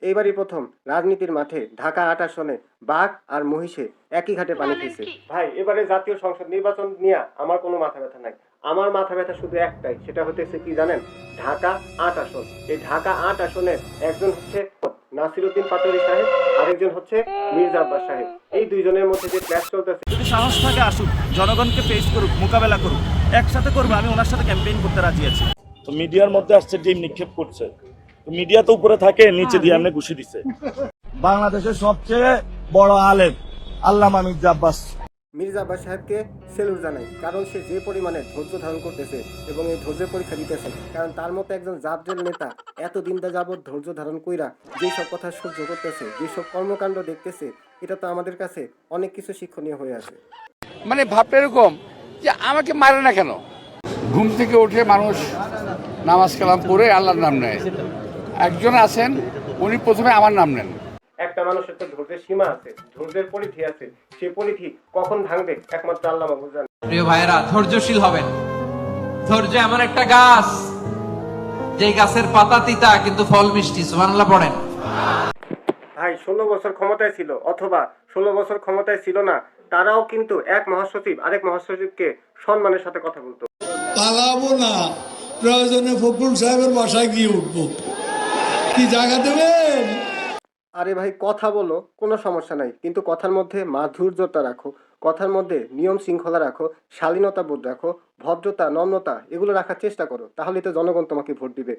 এইবারই প্রথম রাজনীতির মাঠে ঢাকা ৮ আসনে বাঘ আর মহিষে একই ঘাটে পানি খেয়েছে। ভাই, এবারে জাতীয় সংসদ নির্বাচন নিয়ে আমার কোনো মাথা ব্যথা নাই। আমার মাথা ব্যথা শুধু একটাই, সেটা হতেছে কি জানেন? ঢাকা ৮ আসন। এই ঢাকা ৮ আসনের একজন হচ্ছে নাসিরউদ্দিন পাটোয়ারী সাহেব, আরেকজন হচ্ছে মির্জা আব্বাস সাহেব। এই দুইজনের মধ্যে যে ক্ল্যাশ চলতেছে, যদি সাহস থাকে আসুক, জনগণকে ফেস করুক, মোকাবেলা করুক, একসাথে করবো। আমি ওনার সাথে ক্যাম্পেইন করতে রাজি আছি। তো মিডিয়ার মধ্যে আসছে ডিম নিক্ষেপ করছে, তো মিডিয়া তো উপরে থাকে, নিচে দিয়ে এমনি ঘুষি দিছে। বাংলাদেশের সবচেয়ে বড় আলেম আল্লামা মির্জা আব্বাস। মির্জা আব্বাস সাহেবকে সেলুট জানাই, কারণ সে যে পরিমাণে ধৈর্য ধারণ করতেছে এবং এই ধৈর্যের পরীক্ষা দিতেছে। কারণ তার মতো একজন জাবজেল নেতা এতদিন যাবৎ ধৈর্য ধারণ কইরা যেসব কথা সহ্য করতেছে, যেসব কর্মকাণ্ড দেখতেছে, এটা তো আমাদের কাছে অনেক কিছু শিক্ষণীয় হয়ে আছে। মানে ভাবটা এরকম যে আমাকে মারে না কেন? ঘুম থেকে উঠে মানুষ নামাজ কালাম পড়ে আল্লাহর নাম নেয়। একজন আছেন উনি প্রথমে আমার নাম নেন। একটা মানুষের তো ধৈর্যের সীমা আছে, ধৈর্যের পরিধি আছে। সেই পরিধি কখন ভাঙবে একমাত্র আল্লাহ মাহফুজ জানেন। প্রিয় ভাইয়েরা, ধৈর্যশীল হবেন। ধৈর্য এমন একটা গাছ, যে গাছের পাতা তিতা কিন্তু ফল মিষ্টি। সুবহানাল্লাহ পড়েন। ভাই, 16 বছর ক্ষমতায় ছিল অথবা 16 বছর ক্ষমতায় ছিল না, তারাও কিন্তু এক মহাসচিব আরেক মহাসচিবকে সম্মানের সাথে কথা বলতো। পালাবো না, প্রয়োজনে ফখরুল সাহেবের বাসায় গিয়ে উঠবো। কি জায়গা দেবেন? আরে ভাই, কথা বলো, কোনো সমস্যা নাই, কিন্তু কথার মধ্যে মাধুর্যতা রাখো, কথার মধ্যে নিয়ম শৃঙ্খলা রাখো, শালীনতা বোধ রাখো, ভদ্রতা, নম্রতা এগুলো রাখার চেষ্টা করো, তাহলেই তো জনগণ তোমাকে ভোট দিবে।